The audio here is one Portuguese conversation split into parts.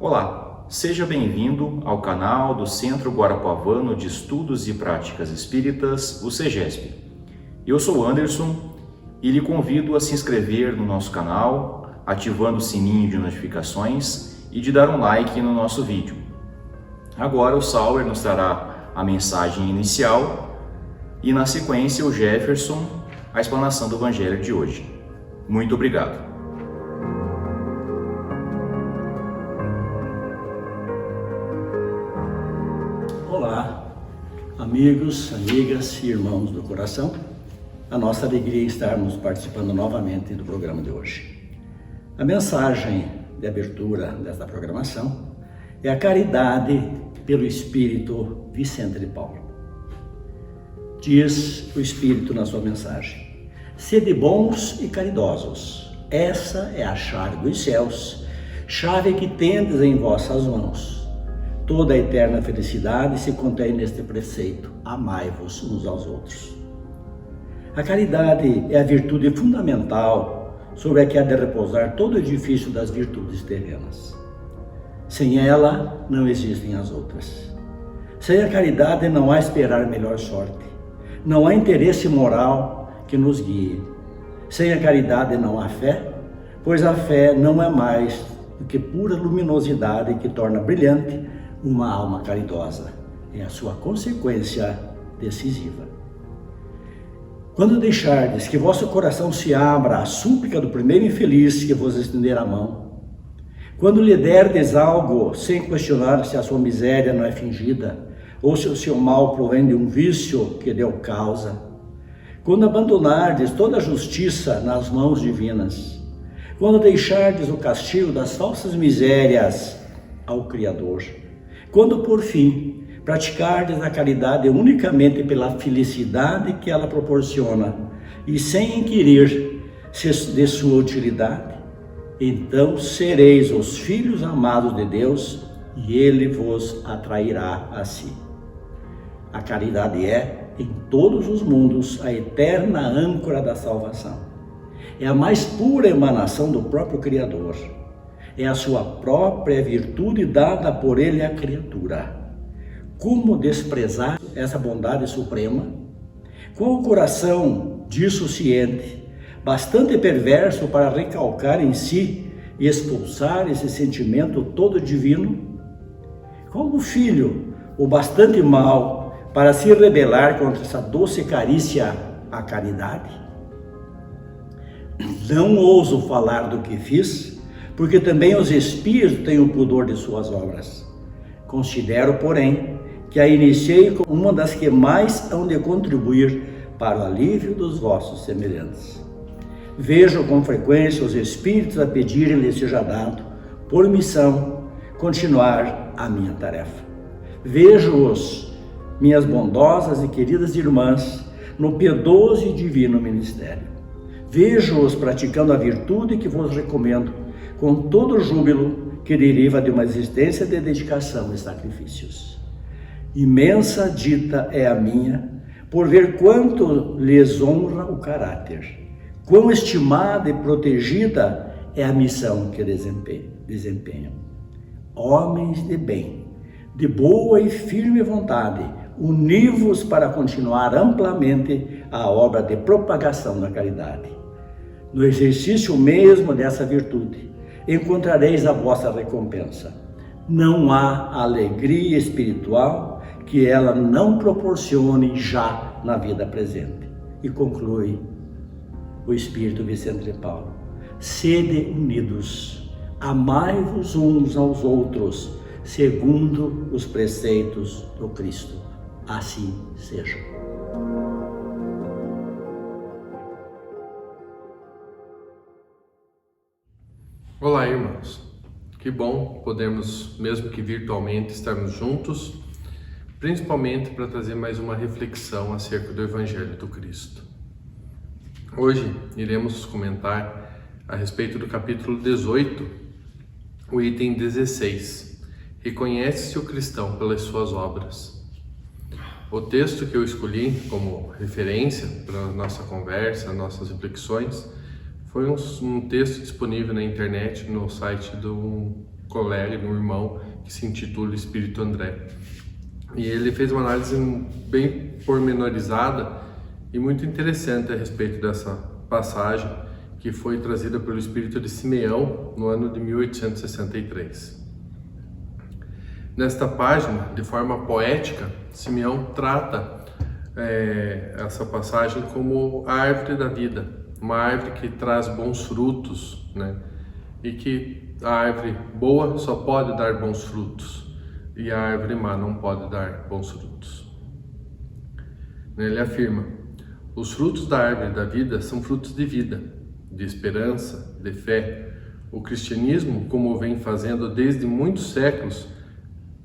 Olá, seja bem-vindo ao canal do Centro Guarapuavano de Estudos e Práticas Espíritas, o CEGESP. Eu sou Anderson e lhe convido a se inscrever no nosso canal, ativando o sininho de notificações e de dar um like no nosso vídeo. Agora o Sauer nos trará a mensagem inicial e, na sequência, o Jefferson, a explanação do Evangelho de hoje. Muito obrigado. Olá, amigos, amigas e irmãos do coração. A nossa alegria em estarmos participando novamente do programa de hoje. A mensagem de abertura desta programação é a caridade pelo Espírito Vicente de Paulo. Diz o Espírito na sua mensagem: sede bons e caridosos, essa é a chave dos céus, chave que tendes em vossas mãos. Toda a eterna felicidade se contém neste preceito: amai-vos uns aos outros. A caridade é a virtude fundamental sobre a que há de repousar todo o edifício das virtudes terrenas. Sem ela, não existem as outras. Sem a caridade não há esperar melhor sorte. Não há interesse moral que nos guie. Sem a caridade não há fé, pois a fé não é mais do que pura luminosidade que torna brilhante uma alma caridosa. É a sua consequência decisiva. Quando deixardes que vosso coração se abra à súplica do primeiro infeliz que vos estender a mão, quando lhe derdes algo sem questionar se a sua miséria não é fingida, ou se o seu mal provém de um vício que deu causa, quando abandonardes toda a justiça nas mãos divinas, quando deixardes o castigo das falsas misérias ao Criador, quando por fim praticardes a caridade unicamente pela felicidade que ela proporciona e sem inquirir de sua utilidade, então sereis os filhos amados de Deus e Ele vos atrairá a si. A caridade é, em todos os mundos, a eterna âncora da salvação. É a mais pura emanação do próprio Criador. É a sua própria virtude dada por Ele à criatura. Como desprezar essa bondade suprema? Com o coração disso ciente, bastante perverso para recalcar em si e expulsar esse sentimento todo divino? Como o filho, o bastante mau para se rebelar contra essa doce carícia, a caridade? Não ouso falar do que fiz, porque também os espíritos têm o pudor de suas obras. Considero, porém, que a iniciei como uma das que mais hão de contribuir para o alívio dos vossos semelhantes. Vejo com frequência os espíritos a pedirem-lhes seja dado, por missão, continuar a minha tarefa. Vejo-os, minhas bondosas e queridas irmãs, no piedoso e divino ministério. Vejo-os praticando a virtude que vos recomendo, com todo o júbilo que deriva de uma existência de dedicação e sacrifícios. Imensa dita é a minha, por ver quanto lhes honra o caráter, quão estimada e protegida é a missão que desempenham. Homens de bem, de boa e firme vontade, uni-vos para continuar amplamente a obra de propagação da caridade. No exercício mesmo dessa virtude, encontrareis a vossa recompensa. Não há alegria espiritual que ela não proporcione já na vida presente. E conclui o Espírito Vicente de Paulo: sede unidos, amai-vos uns aos outros, segundo os preceitos do Cristo. Assim seja. Olá, irmãos. Que bom podermos, mesmo que virtualmente, estarmos juntos, principalmente para trazer mais uma reflexão acerca do Evangelho do Cristo. Hoje iremos comentar a respeito do capítulo 18, o item 16. Reconhece-se o cristão pelas suas obras. O texto que eu escolhi como referência para a nossa conversa, nossas reflexões, foi um texto disponível na internet, no site do colega, de um irmão que se intitula Espírito André. E ele fez uma análise bem pormenorizada e muito interessante a respeito dessa passagem que foi trazida pelo Espírito de Simeão no ano de 1863. Nesta página, de forma poética, Simeão trata essa passagem como a árvore da vida, uma árvore que traz bons frutos, né? E que a árvore boa só pode dar bons frutos e a árvore má não pode dar bons frutos. Ele afirma: os frutos da árvore da vida são frutos de vida, de esperança, de fé. O cristianismo, como vem fazendo desde muitos séculos,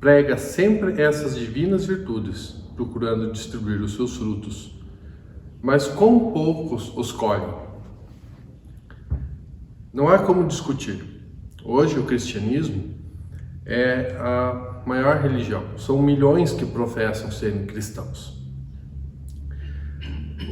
prega sempre essas divinas virtudes, procurando distribuir os seus frutos. Mas quão poucos os colhem? Não há como discutir. Hoje o cristianismo é a maior religião. São milhões que professam serem cristãos.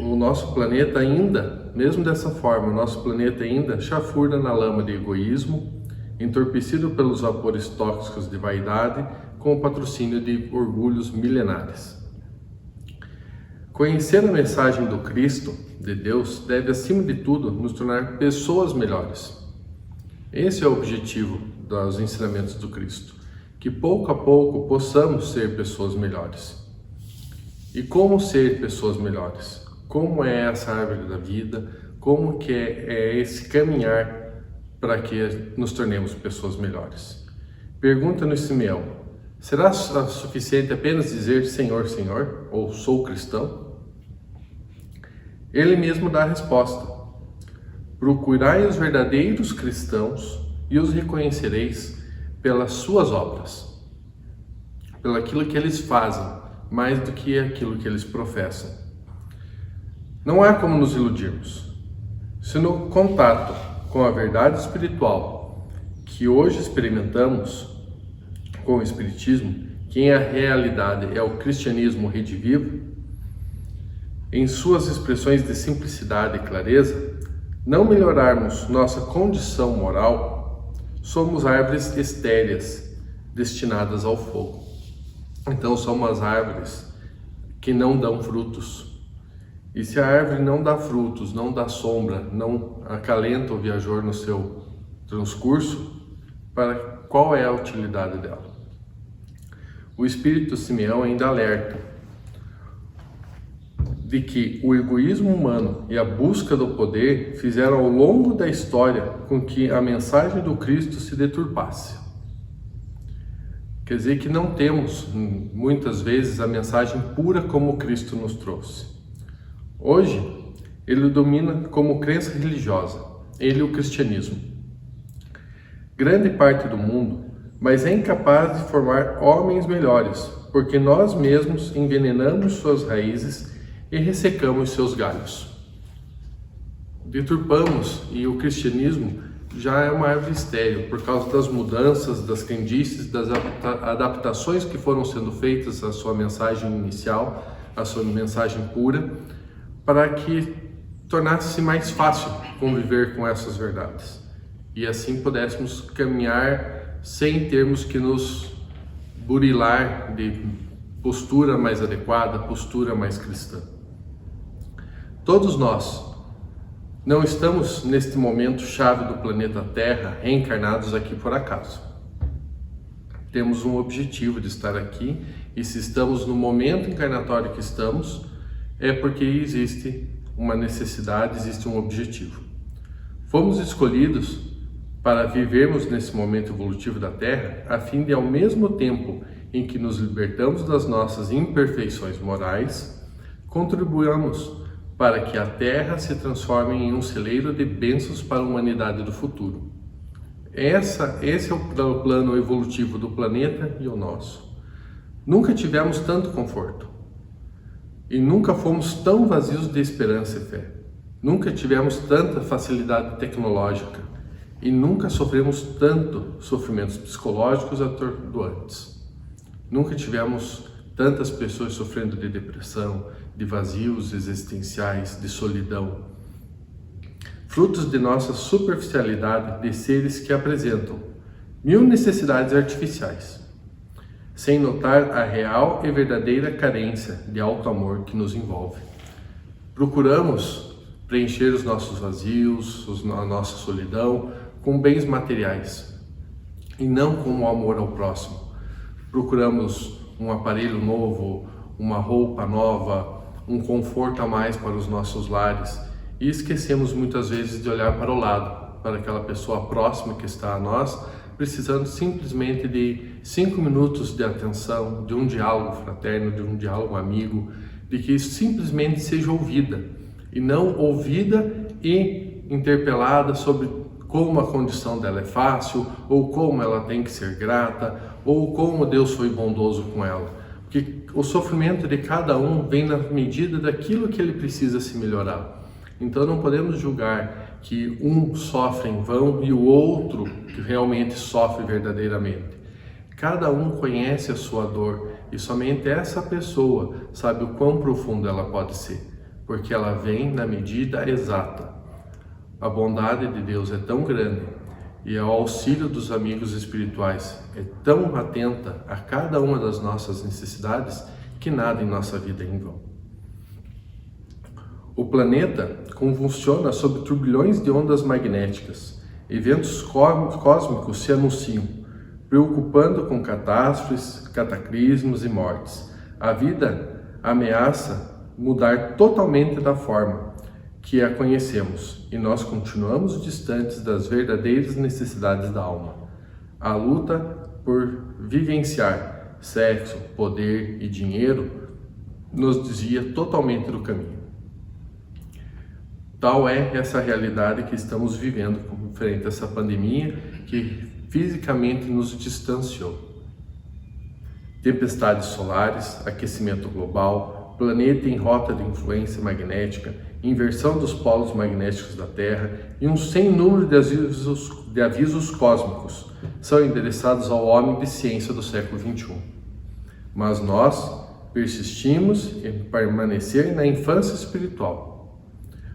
O nosso planeta ainda, mesmo dessa forma, o nosso planeta ainda chafurda na lama de egoísmo, entorpecido pelos vapores tóxicos de vaidade, com o patrocínio de orgulhos milenares. Conhecer a mensagem do Cristo, de Deus, deve, acima de tudo, nos tornar pessoas melhores. Esse é o objetivo dos ensinamentos do Cristo, que pouco a pouco possamos ser pessoas melhores. E como ser pessoas melhores? Como é essa árvore da vida? Como que é esse caminhar para que nos tornemos pessoas melhores? Pergunta-nos Simeão: será suficiente apenas dizer Senhor, Senhor, ou sou cristão? Ele mesmo dá a resposta: procurai os verdadeiros cristãos e os reconhecereis pelas suas obras, pelo aquilo que eles fazem, mais do que aquilo que eles professam. Não há como nos iludirmos. Se no contato com a verdade espiritual que hoje experimentamos com o Espiritismo, que em realidade é o cristianismo redivivo, em suas expressões de simplicidade e clareza, não melhorarmos nossa condição moral, somos árvores estéreis destinadas ao fogo. Então somos árvores que não dão frutos. E se a árvore não dá frutos, não dá sombra, não acalenta o viajor no seu transcurso, para qual é a utilidade dela? O Espírito Simeão ainda alerta de que o egoísmo humano e a busca do poder fizeram ao longo da história com que a mensagem do Cristo se deturpasse. Quer dizer que não temos, muitas vezes, a mensagem pura como Cristo nos trouxe. Hoje, ele domina como crença religiosa, ele o cristianismo. Grande parte do mundo, mas é incapaz de formar homens melhores, porque nós mesmos envenenamos suas raízes e ressecamos seus galhos. Deturpamos, e o cristianismo já é uma árvore estéril por causa das mudanças, das crendices, das adaptações que foram sendo feitas à sua mensagem inicial, à sua mensagem pura, para que tornasse mais fácil conviver com essas verdades e assim pudéssemos caminhar sem termos que nos burilar de postura mais adequada, postura mais cristã. Todos nós não estamos neste momento chave do planeta Terra reencarnados aqui por acaso. Temos um objetivo de estar aqui, e se estamos no momento encarnatório que estamos, é porque existe uma necessidade, existe um objetivo. Fomos escolhidos para vivermos nesse momento evolutivo da Terra, a fim de, ao mesmo tempo em que nos libertamos das nossas imperfeições morais, contribuamos para que a Terra se transforme em um celeiro de bênçãos para a humanidade do futuro. Esse é o plano evolutivo do planeta e o nosso. Nunca tivemos tanto conforto. E nunca fomos tão vazios de esperança e fé. Nunca tivemos tanta facilidade tecnológica. E nunca sofremos tanto sofrimentos psicológicos atordoantes. Nunca tivemos tantas pessoas sofrendo de depressão, de vazios existenciais, de solidão. Frutos de nossa superficialidade de seres que apresentam 1000 necessidades artificiais, sem notar a real e verdadeira carência de auto-amor que nos envolve. Procuramos preencher os nossos vazios, a nossa solidão, com bens materiais e não com o amor ao próximo. Procuramos um aparelho novo, uma roupa nova, um conforto a mais para os nossos lares e esquecemos muitas vezes de olhar para o lado, para aquela pessoa próxima que está a nós, precisando simplesmente de 5 minutos de atenção, de um diálogo fraterno, de um diálogo amigo, de que simplesmente seja ouvida e não ouvida e interpelada sobre como a condição dela é fácil, ou como ela tem que ser grata, ou como Deus foi bondoso com ela. Porque o sofrimento de cada um vem na medida daquilo que ele precisa se melhorar. Então não podemos julgar que um sofre em vão e o outro que realmente sofre verdadeiramente. Cada um conhece a sua dor e somente essa pessoa sabe o quão profunda ela pode ser, porque ela vem na medida exata. A bondade de Deus é tão grande e o auxílio dos amigos espirituais é tão atenta a cada uma das nossas necessidades que nada em nossa vida é em vão. O planeta convulsiona sob turbilhões de ondas magnéticas. Eventos cósmicos se anunciam, preocupando com catástrofes, cataclismos e mortes. A vida ameaça mudar totalmente da forma que a conhecemos e nós continuamos distantes das verdadeiras necessidades da alma. A luta por vivenciar sexo, poder e dinheiro nos desvia totalmente do caminho. Tal é essa realidade que estamos vivendo frente a essa pandemia que fisicamente nos distanciou. Tempestades solares, aquecimento global, planeta em rota de influência magnética, inversão dos polos magnéticos da Terra e um sem número de avisos cósmicos são endereçados ao homem de ciência do século XXI. Mas nós persistimos em permanecer na infância espiritual,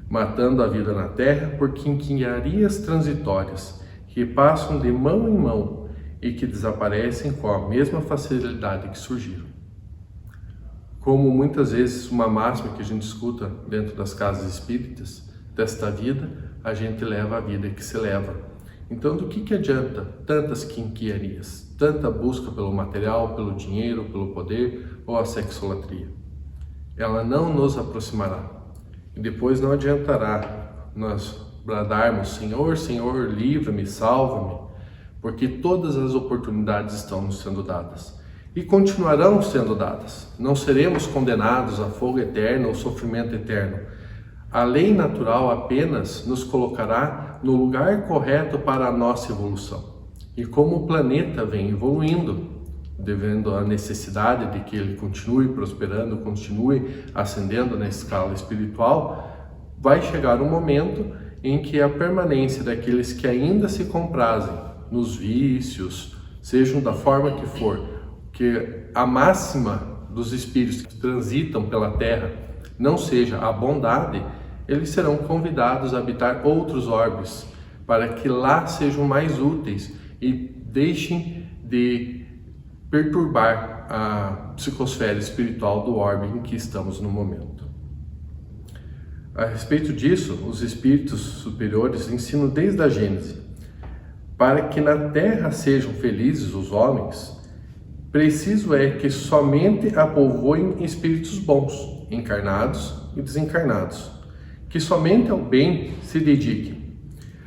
matando a vida na Terra por quinquilharias transitórias que passam de mão em mão e que desaparecem com a mesma facilidade que surgiram. Como muitas vezes uma máxima que a gente escuta dentro das casas espíritas, desta vida, a gente leva a vida que se leva. Então, do que adianta tantas quinquilharias, tanta busca pelo material, pelo dinheiro, pelo poder ou a sexolatria? Ela não nos aproximará. E depois não adiantará nós bradarmos, Senhor, Senhor, livra-me, salva-me, porque todas as oportunidades estão nos sendo dadas. E continuarão sendo dadas. Não seremos condenados a fogo eterno ou sofrimento eterno. A lei natural apenas nos colocará no lugar correto para a nossa evolução. E como o planeta vem evoluindo, devendo a necessidade de que ele continue prosperando, continue ascendendo na escala espiritual, vai chegar um momento em que a permanência daqueles que ainda se comprazem nos vícios, sejam da forma que for, que a máxima dos espíritos que transitam pela Terra não seja a bondade, eles serão convidados a habitar outros orbes, para que lá sejam mais úteis e deixem de perturbar a psicosfera espiritual do orbe em que estamos no momento. A respeito disso, os espíritos superiores ensinam desde a Gênese: para que na Terra sejam felizes os homens, preciso é que somente a povoem espíritos bons, encarnados e desencarnados, que somente ao bem se dediquem.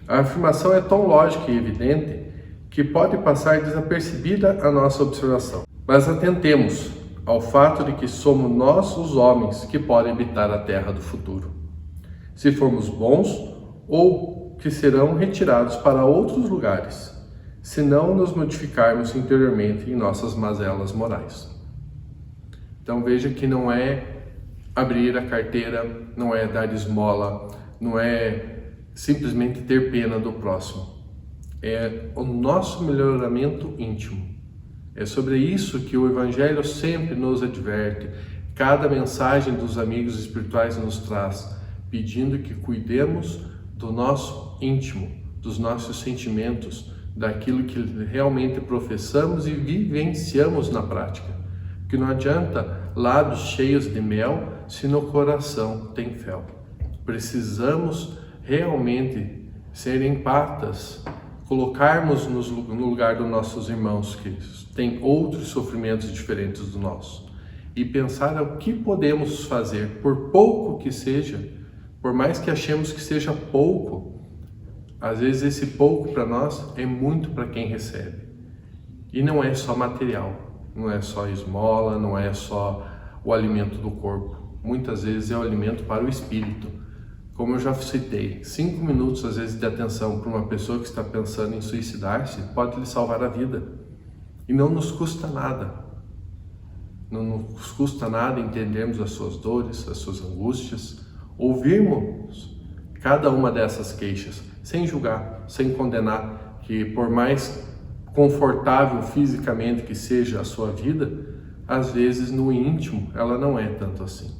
A afirmação é tão lógica e evidente que pode passar desapercebida a nossa observação. Mas atentemos ao fato de que somos nós os homens que podem habitar a terra do futuro, se formos bons ou que serão retirados para outros lugares, se não nos modificarmos interiormente em nossas mazelas morais. Então veja que não é abrir a carteira, não é dar esmola, não é simplesmente ter pena do próximo. É o nosso melhoramento íntimo. É sobre isso que o Evangelho sempre nos adverte. Cada mensagem dos amigos espirituais nos traz, pedindo que cuidemos do nosso íntimo, dos nossos sentimentos, daquilo que realmente professamos e vivenciamos na prática. Porque não adianta lábios cheios de mel se no coração tem fel. Precisamos realmente ser empatas, colocarmos no lugar dos nossos irmãos que têm outros sofrimentos diferentes do nosso e pensar o que podemos fazer, por pouco que seja, por mais que achemos que seja pouco, às vezes esse pouco para nós é muito para quem recebe. E não é só material, não é só esmola, não é só o alimento do corpo. Muitas vezes é o alimento para o espírito. Como eu já citei, 5 minutos às vezes de atenção para uma pessoa que está pensando em suicidar-se pode lhe salvar a vida. E não nos custa nada. Não nos custa nada entendermos as suas dores, as suas angústias, ouvirmos cada uma dessas queixas, sem julgar, sem condenar, que por mais confortável fisicamente que seja a sua vida, às vezes no íntimo ela não é tanto assim.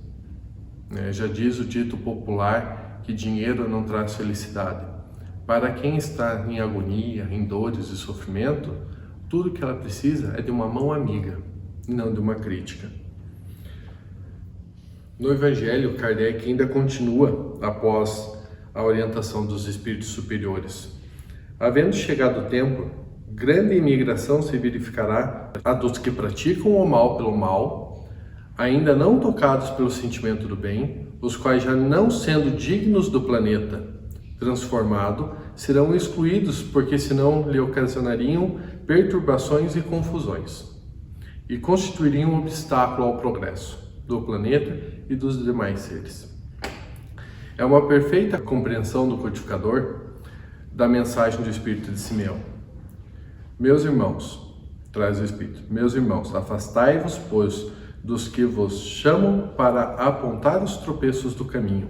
Já diz o dito popular que dinheiro não traz felicidade. Para quem está em agonia, em dores e sofrimento, tudo que ela precisa é de uma mão amiga, e não de uma crítica. No Evangelho, Kardec ainda continua após a orientação dos espíritos superiores. Havendo chegado o tempo, grande imigração se verificará a dos que praticam o mal pelo mal, ainda não tocados pelo sentimento do bem, os quais, já não sendo dignos do planeta transformado, serão excluídos porque senão lhe ocasionariam perturbações e confusões e constituiriam um obstáculo ao progresso do planeta e dos demais seres. É uma perfeita compreensão do codificador da mensagem do Espírito de Simeão. Meus irmãos, traz o Espírito, meus irmãos, afastai-vos, pois, dos que vos chamam para apontar os tropeços do caminho,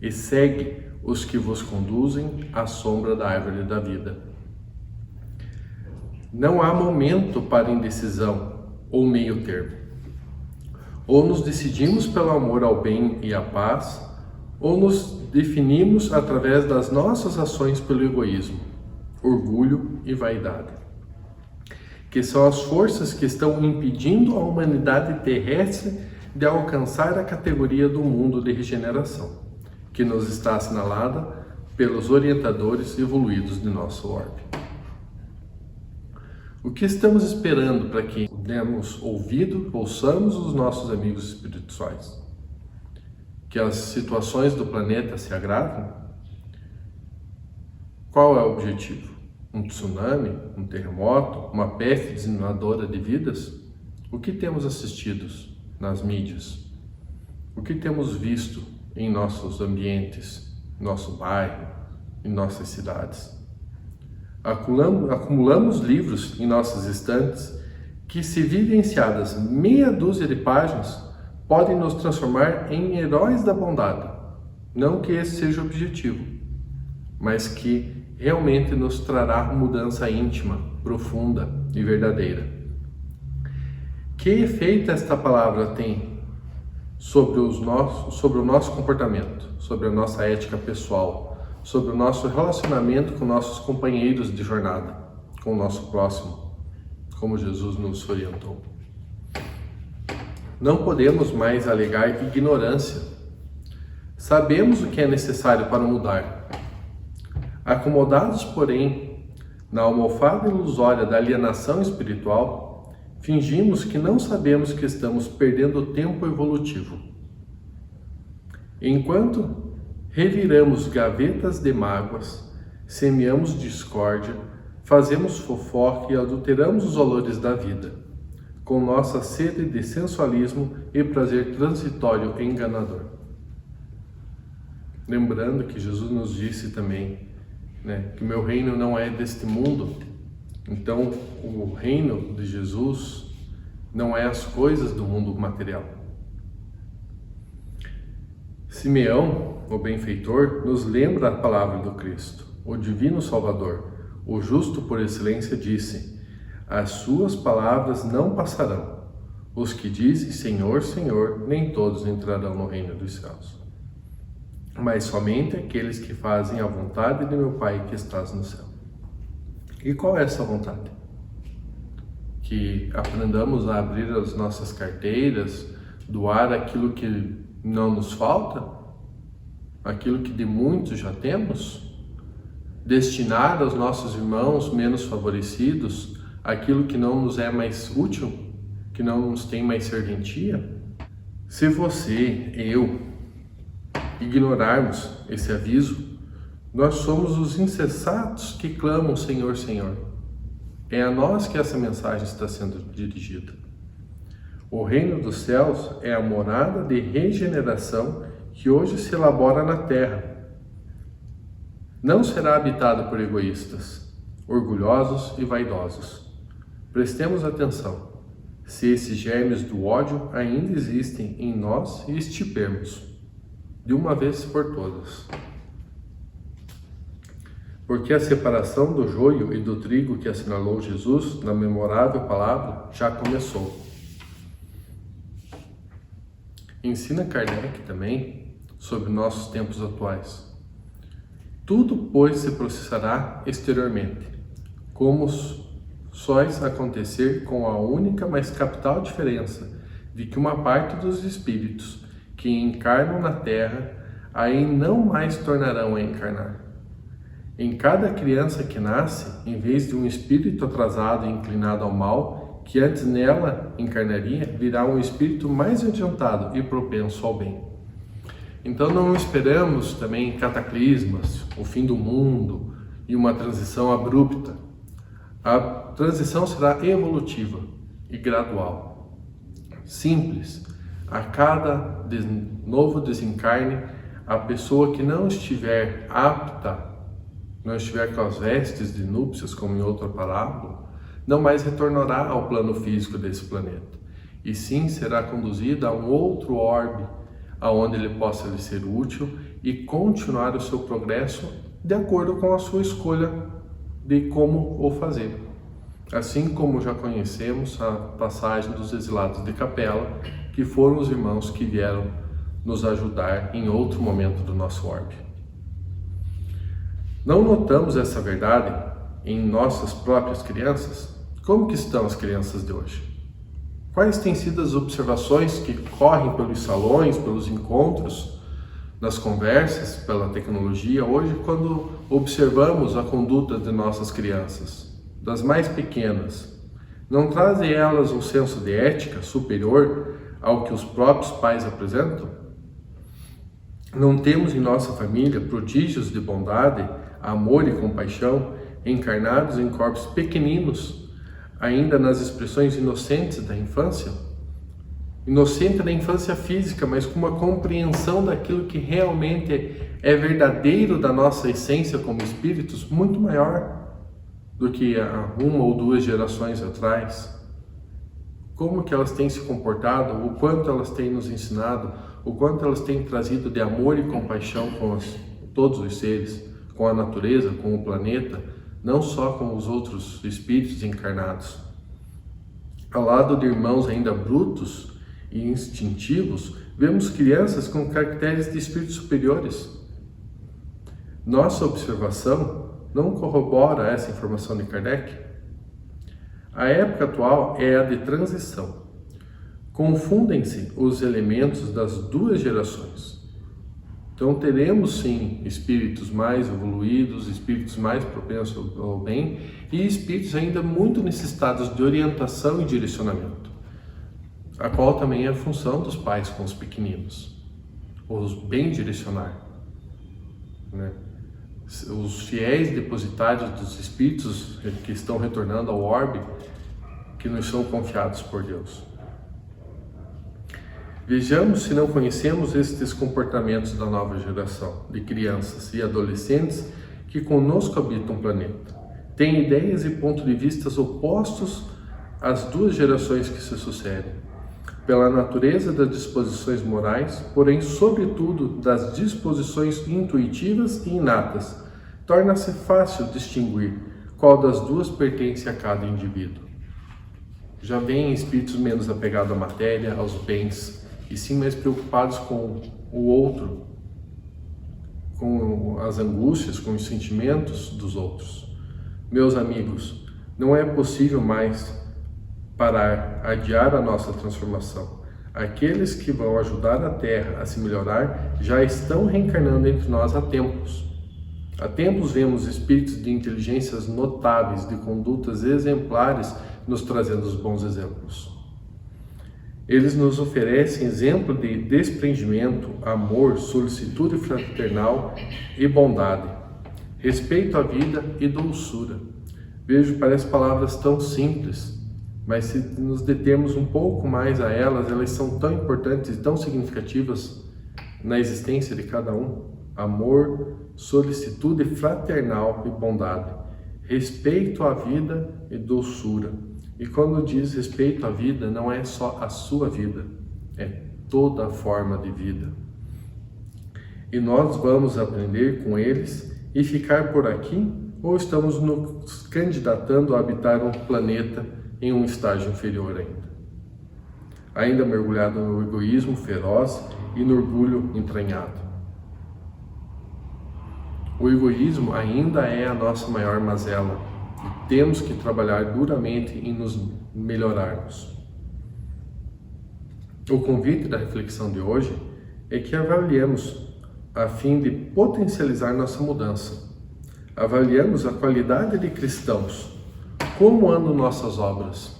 e segue os que vos conduzem à sombra da árvore da vida. Não há momento para indecisão ou meio termo. Ou nos decidimos pelo amor ao bem e à paz, ou nos definimos através das nossas ações pelo egoísmo, orgulho e vaidade, que são as forças que estão impedindo a humanidade terrestre de alcançar a categoria do mundo de regeneração, que nos está assinalada pelos orientadores evoluídos de nosso orbe. O que estamos esperando para que demos ouvido, ouçamos os nossos amigos espirituais? Que as situações do planeta se agravem? Qual é o objetivo? Um tsunami? Um terremoto? Uma peste dizimadora de vidas? O que temos assistido nas mídias? O que temos visto em nossos ambientes, nosso bairro, em nossas cidades? Acumulamos livros em nossas estantes que, se vivenciadas meia dúzia de páginas, podem nos transformar em heróis da bondade. Não que esse seja o objetivo, mas que realmente nos trará mudança íntima, profunda e verdadeira. Que efeito esta palavra tem sobre o nosso comportamento, sobre a nossa ética pessoal, sobre o nosso relacionamento com nossos companheiros de jornada, com o nosso próximo, como Jesus nos orientou? Não podemos mais alegar ignorância. Sabemos o que é necessário para mudar. Acomodados, porém, na almofada ilusória da alienação espiritual, fingimos que não sabemos que estamos perdendo tempo evolutivo. Enquanto reviramos gavetas de mágoas, semeamos discórdia, fazemos fofoca e adulteramos os valores da vida, com nossa sede de sensualismo e prazer transitório e enganador. Lembrando que Jesus nos disse também, que meu reino não é deste mundo. Então, o reino de Jesus não é as coisas do mundo material. Simeão, o benfeitor, nos lembra a palavra do Cristo, o divino Salvador, o justo por excelência, disse: as suas palavras não passarão. Os que dizem Senhor, Senhor, nem todos entrarão no reino dos céus, mas somente aqueles que fazem a vontade de meu Pai que estás no céu. E qual é essa vontade? Que aprendamos a abrir as nossas carteiras, doar aquilo que não nos falta, aquilo que de muitos já temos, destinar aos nossos irmãos menos favorecidos aquilo que não nos é mais útil, que não nos tem mais serventia. Se você, eu, ignorarmos esse aviso, nós somos os insensatos que clamam Senhor, Senhor. É a nós que essa mensagem está sendo dirigida. O reino dos céus é a morada de regeneração que hoje se elabora na terra. Não será habitado por egoístas, orgulhosos e vaidosos. Prestemos atenção, se esses germes do ódio ainda existem em nós e extirpemos, de uma vez por todas. Porque a separação do joio e do trigo que assinalou Jesus na memorável palavra já começou. Ensina Kardec também sobre nossos tempos atuais. Tudo, pois, se processará exteriormente, como sóis acontecer com a única, mas capital diferença de que uma parte dos espíritos que encarnam na terra aí não mais tornarão a encarnar. Em cada criança que nasce, em vez de um espírito atrasado e inclinado ao mal, que antes nela encarnaria, virá um espírito mais adiantado e propenso ao bem. Então não esperamos também cataclismas, o fim do mundo e uma transição abrupta. A transição será evolutiva e gradual. Simples. A cada novo desencarne, a pessoa que não estiver apta, não estiver com as vestes de núpcias, como em outra parábola, não mais retornará ao plano físico desse planeta, e sim será conduzida a um outro orbe, aonde ele possa lhe ser útil e continuar o seu progresso de acordo com a sua escolha de como o fazer. Assim como já conhecemos a passagem dos exilados de Capela, que foram os irmãos que vieram nos ajudar em outro momento do nosso orbe. Não notamos essa verdade em nossas próprias crianças? Como que estão as crianças de hoje? Quais têm sido as observações que correm pelos salões, pelos encontros, nas conversas, pela tecnologia, hoje, quando observamos a conduta de nossas crianças, das mais pequenas? Não trazem elas um senso de ética superior ao que os próprios pais apresentam? Não temos em nossa família prodígios de bondade, amor e compaixão encarnados em corpos pequeninos, ainda nas expressões inocentes da infância? Inocente da infância física, mas com uma compreensão daquilo que realmente é verdadeiro da nossa essência como espíritos, muito maior do que há uma ou duas gerações atrás. Como que elas têm se comportado, o quanto elas têm nos ensinado, o quanto elas têm trazido de amor e compaixão com todos os seres, com a natureza, com o planeta, não só com os outros espíritos encarnados. Ao lado de irmãos ainda brutos e instintivos, vemos crianças com caracteres de espíritos superiores. Nossa observação não corrobora essa informação de Kardec? A época atual é a de transição. Confundem-se os elementos das duas gerações. Então teremos sim espíritos mais evoluídos, espíritos mais propensos ao bem e espíritos ainda muito necessitados de orientação e direcionamento, a qual também é a função dos pais com os pequeninos, os bem direcionar, né? Os fiéis depositários dos espíritos que estão retornando ao orbe, que nos são confiados por Deus. Vejamos se não conhecemos estes comportamentos da nova geração de crianças e adolescentes que conosco habitam o planeta. Têm ideias e pontos de vista opostos às duas gerações que se sucedem, pela natureza das disposições morais, porém, sobretudo, das disposições intuitivas e inatas. Torna-se fácil distinguir qual das duas pertence a cada indivíduo. Já vêm espíritos menos apegados à matéria, aos bens, e sim mais preocupados com o outro, com as angústias, com os sentimentos dos outros. Meus amigos, não é possível mais adiar a nossa transformação. Aqueles que vão ajudar a Terra a se melhorar já estão reencarnando entre nós há tempos. Há tempos vemos espíritos de inteligências notáveis, de condutas exemplares, nos trazendo os bons exemplos. Eles nos oferecem exemplo de desprendimento, amor, solicitude fraternal e bondade, respeito à vida e doçura. Vejo, parece palavras tão simples, mas se nos determos um pouco mais a elas, elas são tão importantes e tão significativas na existência de cada um. Amor, solicitude fraternal e bondade, respeito à vida e doçura. E quando diz respeito à vida, não é só a sua vida, é toda a forma de vida. E nós vamos aprender com eles e ficar por aqui, ou estamos nos candidatando a habitar um planeta em um estágio inferior ainda mergulhado no egoísmo feroz e no orgulho entranhado. O egoísmo ainda é a nossa maior mazela e temos que trabalhar duramente em nos melhorarmos. O convite da reflexão de hoje é que avaliemos a fim de potencializar nossa mudança. Avaliamos a qualidade de cristãos. Como andam nossas obras?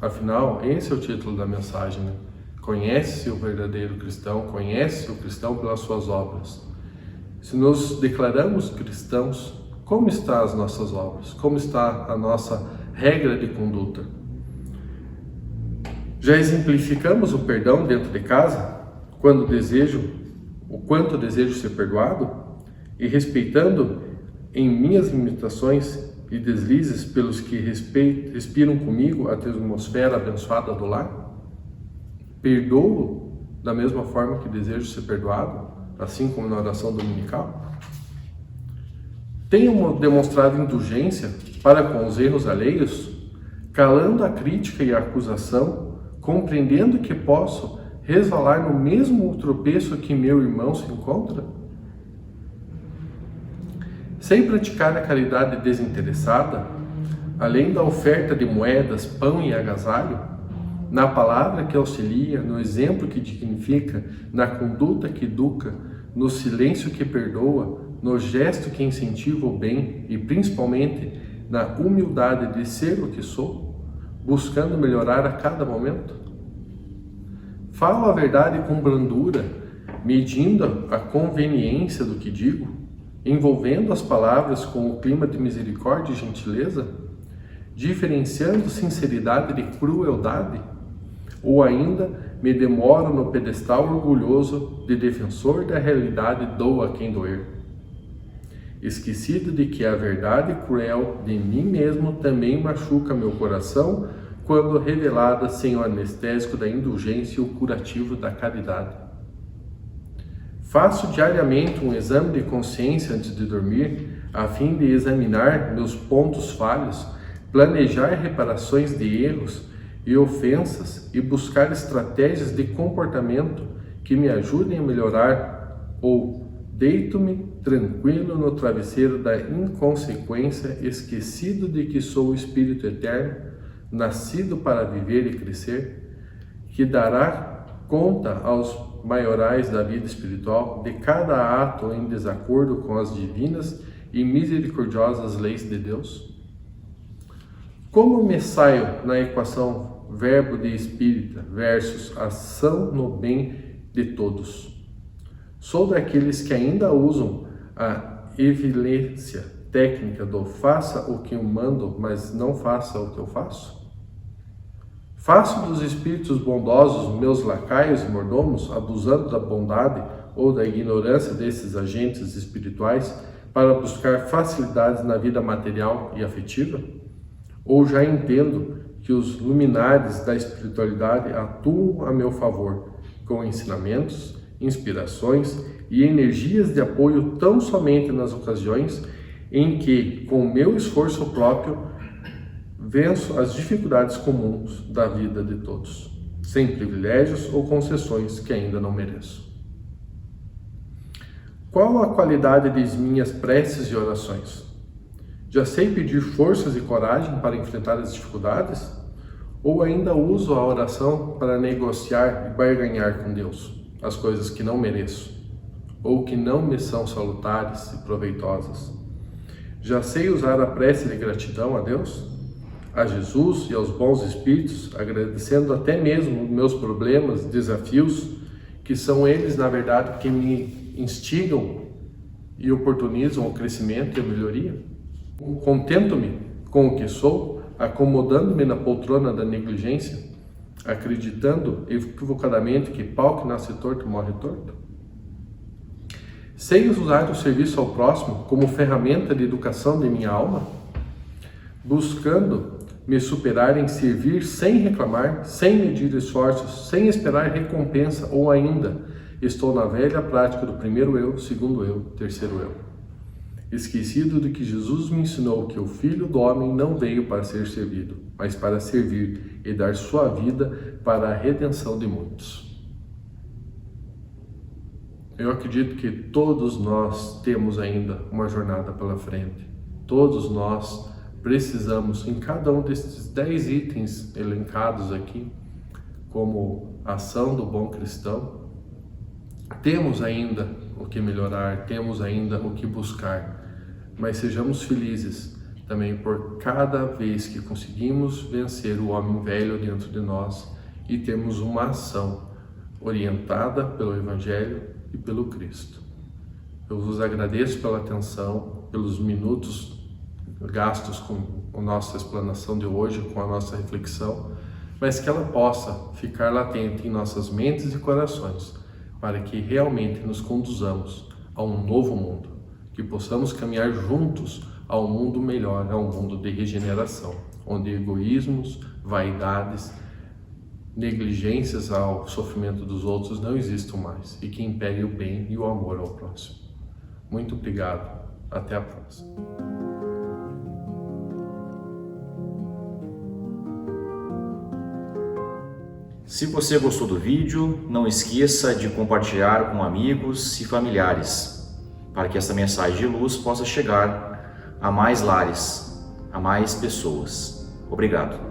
Afinal, esse é o título da mensagem, né? Conhece-se o verdadeiro cristão, conhece o cristão pelas suas obras. Se nos declaramos cristãos, como estão as nossas obras? Como está a nossa regra de conduta? Já exemplificamos o perdão dentro de casa, o quanto desejo ser perdoado, e respeitando em minhas limitações e deslizes pelos que respiram comigo a atmosfera abençoada do lar? Perdoo da mesma forma que desejo ser perdoado, assim como na oração dominical? Tenho demonstrado indulgência para com os erros alheios, calando a crítica e a acusação, compreendendo que posso resvalar no mesmo tropeço que meu irmão se encontra? Sem praticar a caridade desinteressada, além da oferta de moedas, pão e agasalho, na palavra que auxilia, no exemplo que dignifica, na conduta que educa, no silêncio que perdoa, no gesto que incentiva o bem e principalmente na humildade de ser o que sou, buscando melhorar a cada momento? Falo a verdade com brandura, medindo a conveniência do que digo, envolvendo as palavras com o clima de misericórdia e gentileza, diferenciando sinceridade de crueldade, ou ainda me demoro no pedestal orgulhoso de defensor da realidade doa quem doer, esquecido de que a verdade cruel de mim mesmo também machuca meu coração quando revelada sem o anestésico da indulgência e o curativo da caridade. Faço diariamente um exame de consciência antes de dormir, a fim de examinar meus pontos falhos, planejar reparações de erros e ofensas e buscar estratégias de comportamento que me ajudem a melhorar, ou deito-me tranquilo no travesseiro da inconsequência, esquecido de que sou o Espírito Eterno, nascido para viver e crescer, que dará conta aos maiorais da vida espiritual de cada ato em desacordo com as divinas e misericordiosas leis de Deus? Como me saio na equação verbo de espírita versus ação no bem de todos? Sou daqueles que ainda usam a evidência técnica do faça o que eu mando, mas não faça o que eu faço? Faço dos espíritos bondosos meus lacaios e mordomos, abusando da bondade ou da ignorância desses agentes espirituais para buscar facilidades na vida material e afetiva? Ou já entendo que os luminares da espiritualidade atuam a meu favor, com ensinamentos, inspirações e energias de apoio tão somente nas ocasiões em que, com o meu esforço próprio, venço as dificuldades comuns da vida de todos, sem privilégios ou concessões que ainda não mereço. Qual a qualidade de minhas preces e orações? Já sei pedir forças e coragem para enfrentar as dificuldades? Ou ainda uso a oração para negociar e barganhar com Deus as coisas que não mereço, ou que não me são salutares e proveitosas? Já sei usar a prece de gratidão a Deus, a Jesus e aos bons espíritos, agradecendo até mesmo meus problemas, desafios, que são eles, na verdade, que me instigam e oportunizam o crescimento e a melhoria? Contento-me com o que sou, acomodando-me na poltrona da negligência, acreditando equivocadamente que pau que nasce torto morre torto? Sei usar o serviço ao próximo como ferramenta de educação de minha alma, buscando me superar em servir sem reclamar, sem medir esforços, sem esperar recompensa, ou ainda estou na velha prática do primeiro eu, segundo eu, terceiro eu, esquecido de que Jesus me ensinou que o Filho do Homem não veio para ser servido, mas para servir e dar sua vida para a redenção de muitos. Eu acredito que todos nós temos ainda uma jornada pela frente. Todos nós precisamos, em cada um desses 10 itens elencados aqui, como ação do bom cristão, temos ainda o que melhorar, temos ainda o que buscar, mas sejamos felizes também por cada vez que conseguimos vencer o homem velho dentro de nós e temos uma ação orientada pelo Evangelho e pelo Cristo. Eu vos agradeço pela atenção, pelos minutos gastos com a nossa explanação de hoje, com a nossa reflexão, mas que ela possa ficar latente em nossas mentes e corações, para que realmente nos conduzamos a um novo mundo, que possamos caminhar juntos a um mundo melhor, a um mundo de regeneração, onde egoísmos, vaidades, negligências ao sofrimento dos outros não existam mais e que impere o bem e o amor ao próximo. Muito obrigado. Até a próxima. Se você gostou do vídeo, não esqueça de compartilhar com amigos e familiares, para que essa mensagem de luz possa chegar a mais lares, a mais pessoas. Obrigado.